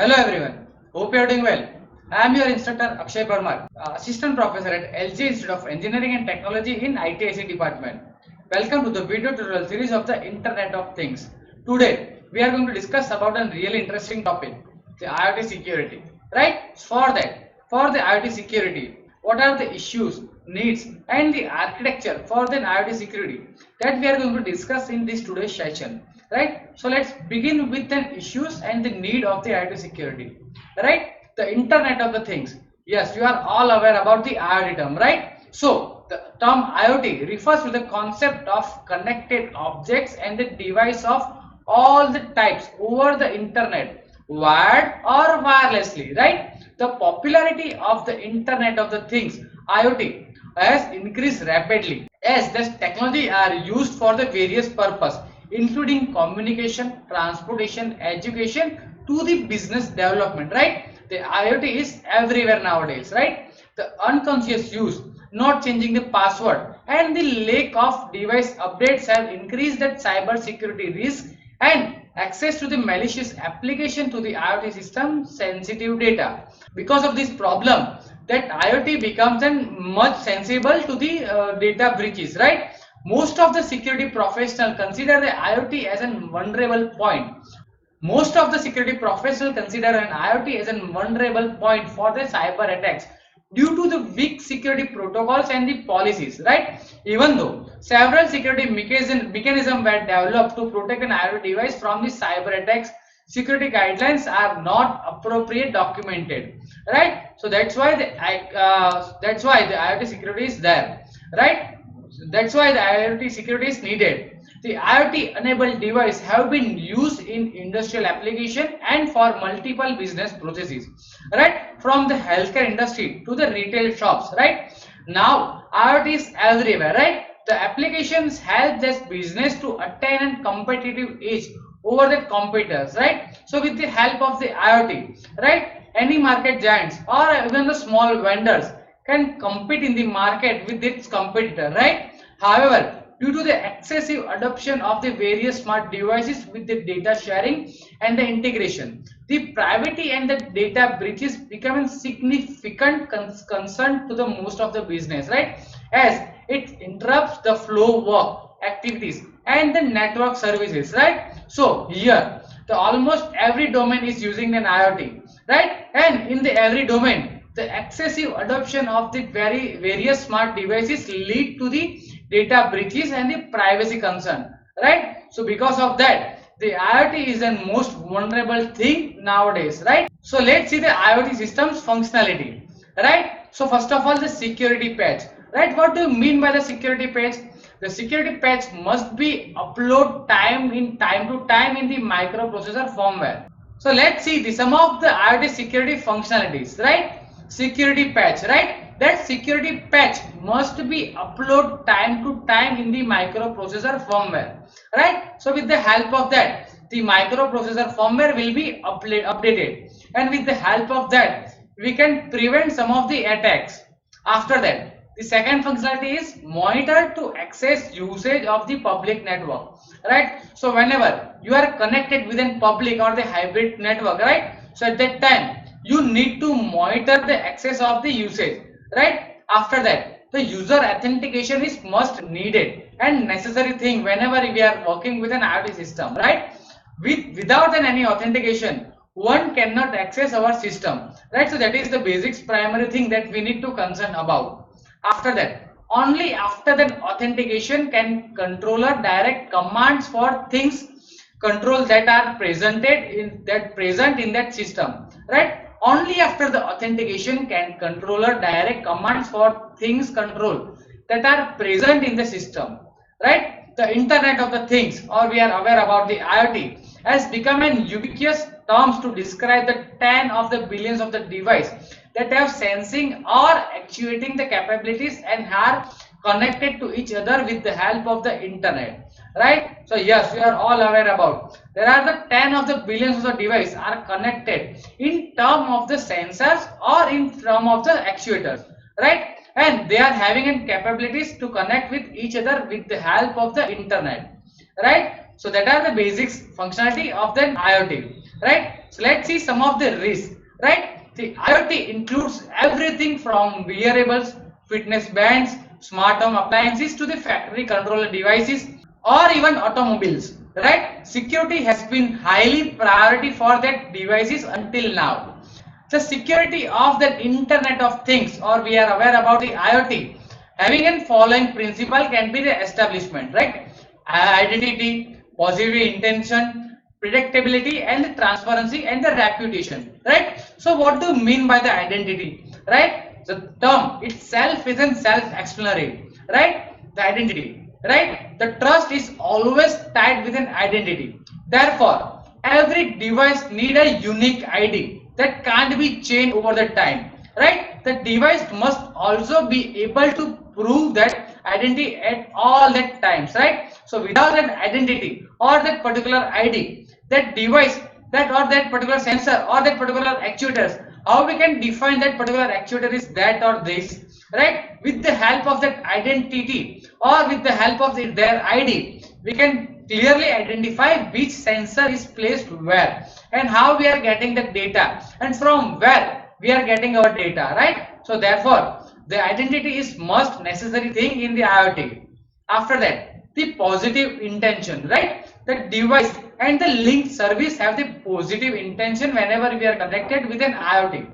Hello everyone, hope you are doing well. I am your instructor Akshay Parmar, Assistant Professor at LG Institute of Engineering and Technology in ITIC department. Welcome to the video tutorial series of the Internet of Things. Today we are going to discuss about a really interesting topic, the IoT security. Right? For the IoT security, what are the issues, needs and the architecture for the IoT security that we are going to discuss in this today's session. Right, so let's begin with the issues and the need of the IoT security. Right, the Internet of the Things. Yes, you are all aware about the IoT term, right? So the term IoT refers to the concept of connected objects and the device of all the types over the internet, wired or wirelessly. Right, the popularity of the Internet of the Things, IoT, has increased rapidly as this technology are used for the various purpose, including communication, transportation, education to the business development. Right, the IoT is everywhere nowadays. Right, the unconscious use, not changing the password and the lack of device updates have increased that cyber security risk and access to the malicious application to the IoT system sensitive data. Because of this problem, that IoT becomes then much sensible to the data breaches. Right, most of the security professionals consider the IoT as a vulnerable point. Most of the security professionals consider an IoT as a vulnerable point for the cyber attacks due to the weak security protocols and the policies. Right, even though several security mechanisms were developed to protect an IoT device from the cyber attacks, security guidelines are not appropriate documented. Right, so that's why the IoT security is there. Right, that's why the IoT security is needed. The IoT enabled device have been used in industrial application and for multiple business processes. Right, from the healthcare industry to the retail shops. Right, now IoT is everywhere. Right, the applications help this business to attain a competitive edge over the competitors. Right, so with the help of the IoT, right, any market giants or even the small vendors can compete in the market with its competitor. Right, however, due to the excessive adoption of the various smart devices with the data sharing and the integration, the privacy and the data breaches become a significant concern to the most of the business. Right, as it interrupts the flow of work activities and the network services. Right, so here the almost every domain is using an IoT. Right, and in the every domain the excessive adoption of the various smart devices lead to the data breaches and the privacy concern. Right, so because of that the IoT is the most vulnerable thing nowadays. Right, so let's see the IoT system's functionality. Right, so first of all, the security patch. Right, what do you mean by the security patch? The security patch must be upload time to time in the microprocessor firmware. So let's see the some of the IoT security functionalities. Right, security patch. Right, that security patch must be upload time to time in the microprocessor firmware. Right, so with the help of that the microprocessor firmware will be updated, and with the help of that we can prevent some of the attacks. After that, the second functionality is monitor to access usage of the public network. Right, so whenever you are connected with a public or the hybrid network, right, so at that time you need to monitor the access of the usage. Right, after that the user authentication is must needed and necessary thing whenever we are working with an IoT system. Right, without any authentication one cannot access our system. Right, so that is the basics primary thing that we need to concern about. After that, only after that authentication can controller direct commands for things control that are present in that system. Right, only after the authentication can controller direct commands for things control that are present in the system. Right, the Internet of the Things, or we are aware about the IoT, has become an ubiquitous terms to describe the 10 of the billions of the device that have sensing or actuating the capabilities and are connected to each other with the help of the internet. Right, so yes, we are all aware about there are the 10 of the billions of the device are connected in term of the sensors or in term of the actuators. Right, and they are having capabilities to connect with each other with the help of the internet. Right, so that are the basics functionality of the IoT. right? So let's see some of the risks, right? The IoT includes everything from wearables, fitness bands, smart home appliances to the factory controller devices or even automobiles, right? Security has been highly priority for that devices until now. The security of the Internet of Things, or we are aware about the IoT, having a following principle can be the establishment, right? Identity, positive intention, predictability, and the transparency and the reputation, right? So, what do you mean by the identity, right? The term itself isn't self-explanatory, right? The identity, right? The trust is always tied with an identity. Therefore, every device need a unique ID that can't be changed over the time, right? The device must also be able to prove that identity at all that times, right? So without that identity or that particular ID, that device, that or that particular sensor or that particular actuators, how we can define that particular actuator is that or this, right? With the help of that identity or with the help of their ID, we can clearly identify which sensor is placed where and how we are getting the data and from where we are getting our data, right? So therefore, the identity is most necessary thing in the IoT. After that, the positive intention, right? The device and the link service have the positive intention whenever we are connected with an IoT.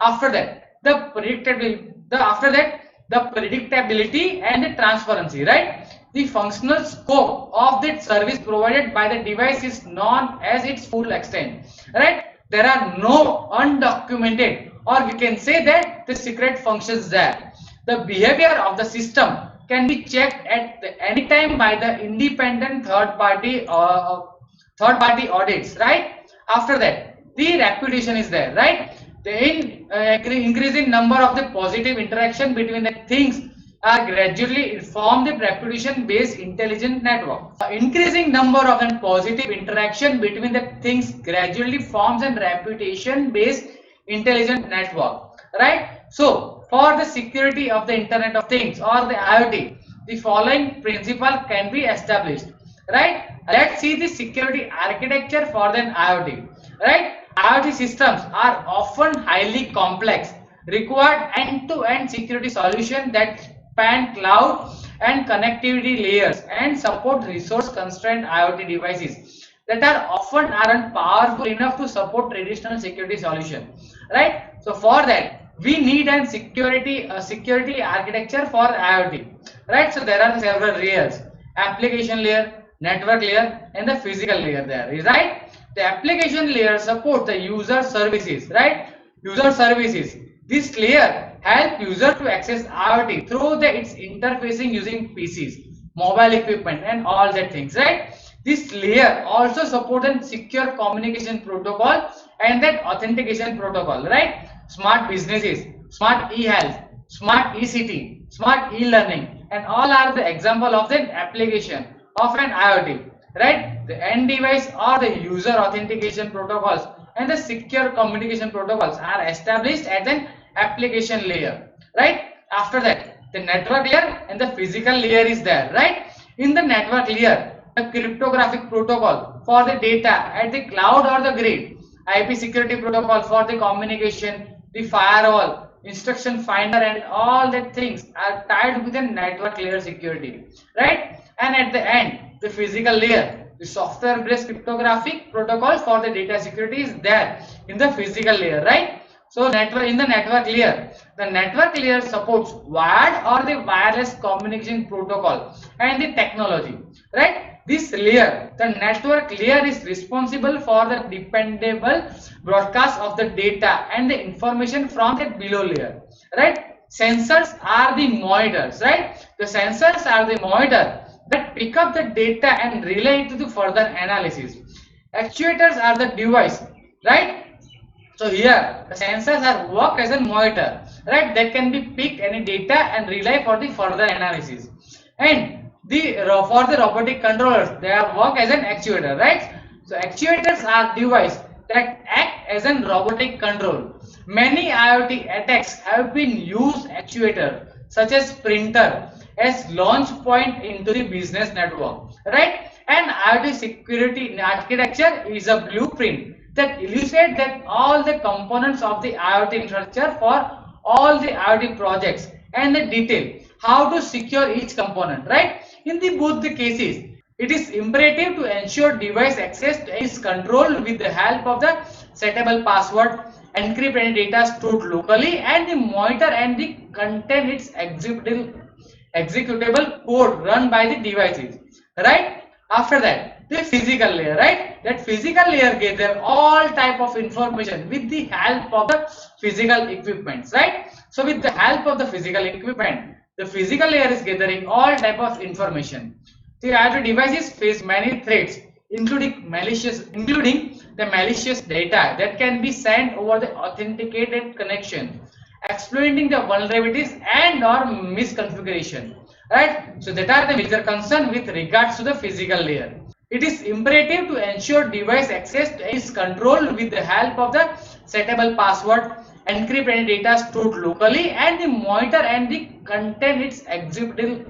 After that, the predictability and the transparency, right? The functional scope of that service provided by the device is known as its full extent, right? There are no undocumented, or we can say that the secret functions there. The behavior of the system can be checked at any time by the independent third party audits, right? After that, the reputation is there, right? The increasing number of the positive interaction between the things are gradually form the reputation based intelligent network. Increasing number of and positive interaction between the things gradually forms a reputation based intelligent network, right? So for the security of the Internet of Things or the IoT, the following principle can be established, right? Let's see the security architecture for the IoT, right? IoT systems are often highly complex, required end-to-end security solution that span cloud and connectivity layers and support resource constrained IoT devices that are often aren't powerful enough to support traditional security solution, right? So for that, we need a security architecture for IoT, right? So there are several layers: application layer, network layer, and the physical layer. There is, right. The application layer supports the user services, right? User services. This layer help user to access IoT through its interfacing using PCs, mobile equipment, and all that things, right? This layer also supports a secure communication protocol and that authentication protocol, right? Smart businesses, smart e-health, smart e-city, smart e-learning, and all are the example of the application of an IoT, right? The end device or the user authentication protocols and the secure communication protocols are established at an application layer, right? After that, the network layer and the physical layer is there, right? In the network layer, the cryptographic protocol for the data at the cloud or the grid, IP security protocol for the communication, the firewall, instruction finder, and all that things are tied with the network layer security, right? And at the end, the physical layer, the software based cryptographic protocol for the data security is there in the physical layer, right? So in the network layer, the network layer supports wired or the wireless communication protocol and the technology, right? This layer, the network layer, is responsible for the dependable broadcast of the data and the information from the below layer, right? Sensors are the monitors, right? The sensors are the monitor that pick up the data and relay it to the further analysis. Actuators are the device, right? So here the sensors are work as a monitor, right? That can be pick any data and relay for the further analysis. And for the robotic controllers, they are work as an actuator, right? So actuators are device that act as a robotic control. Many IoT attacks have been used actuator such as printer as launch point into the business network, right? And IoT security architecture is a blueprint that illustrate that all the components of the IoT infrastructure for all the IoT projects and the detail how to secure each component, right? In the both the cases, it is imperative to ensure device access is controlled with the help of the settable password, encrypt any data stored locally, and the monitor and the contain its executable code run by the devices, right? After that, the physical layer, right? That physical layer gather all type of information with the help of the physical equipments, right? So with the help of the physical equipment, the physical layer is gathering all type of information. The IoT devices face many threats, including the malicious data that can be sent over the authenticated connection, exploiting the vulnerabilities and or misconfiguration, right? So that are the major concern with regards to the physical layer. It is imperative to ensure device access is controlled with the help of the settable password, encrypt any data stored locally, and the monitor and the contain its executable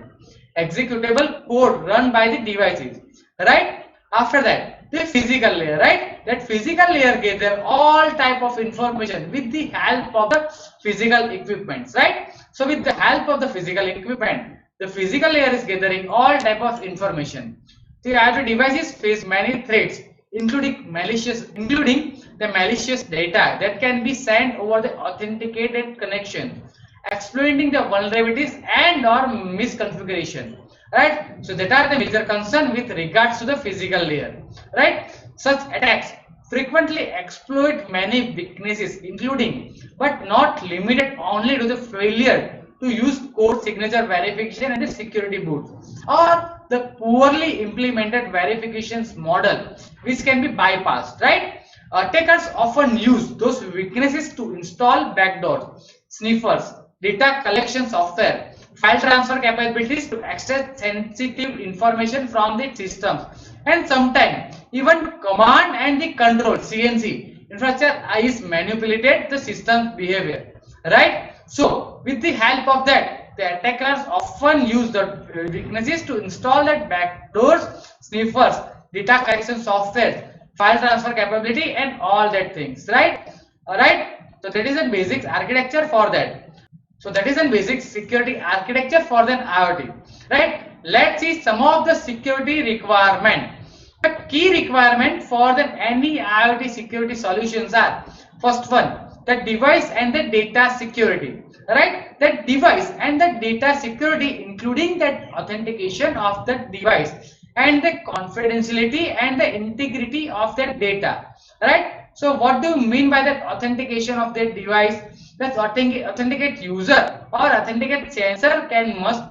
code run by the devices, right? After that, the physical layer, right? That physical layer gather all type of information with the help of the physical equipments, right? So with the help of the physical equipment, the physical layer is gathering all type of information. The IoT devices face many threats, including the malicious data that can be sent over the authenticated connection, exploiting the vulnerabilities and or misconfiguration, right? So that are the major concern with regards to the physical layer, right? Such attacks frequently exploit many weaknesses, including but not limited only to the failure to use code signature verification and the security boot, or the poorly implemented verifications model which can be bypassed, right? Attackers often use those weaknesses to install backdoors, sniffers, data collection software, file transfer capabilities to extract sensitive information from the systems, and sometimes even command and the control CNC infrastructure is manipulated the system behavior, right? So with the help of that, the attackers often use the weaknesses to install that backdoors, sniffers, data collection software, file transfer capability, and all that things, right? All right. So that is a basic architecture for that. So that is a basic security architecture for the IoT, right? Let's see some of the security requirement. The key requirement for the any IoT security solutions are: first one, the device and the data security, right? That device and the data security, including that authentication of the device and the confidentiality and the integrity of the data, right? So what do you mean by that authentication of the device? That authenticate user or authenticate sensor must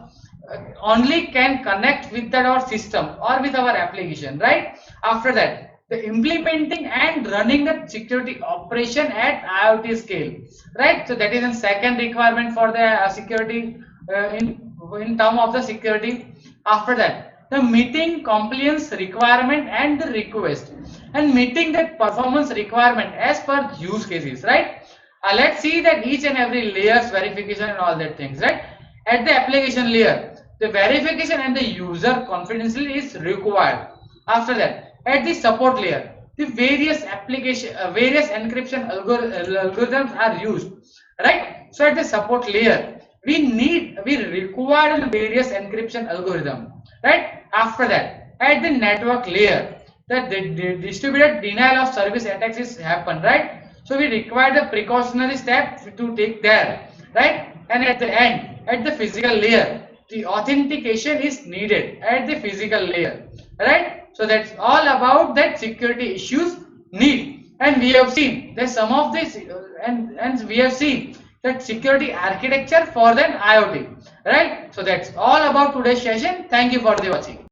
only can connect with that our system or with our application, right? After that, the implementing and running the security operation at IoT scale, right? So that is a second requirement for the security in term of the security. After that, the meeting compliance requirement and the request, and meeting that performance requirement as per use cases, right? Let's see that each and every layers verification and all that things, right? At the application layer, the verification and the user confidentiality is required. After that, at the support layer, the various encryption algorithms are used, right? So at the support layer, we require various encryption algorithm, right? After that, at the network layer, the distributed denial of service attacks is happen, right? So we require the precautionary step to take there, right? And at the end, at the physical layer, the authentication is needed at the physical layer, right? So that's all about that security issues need. And we have seen that some of this, and we have seen that security architecture for the IoT, right? So that's all about today's session. Thank you for the watching.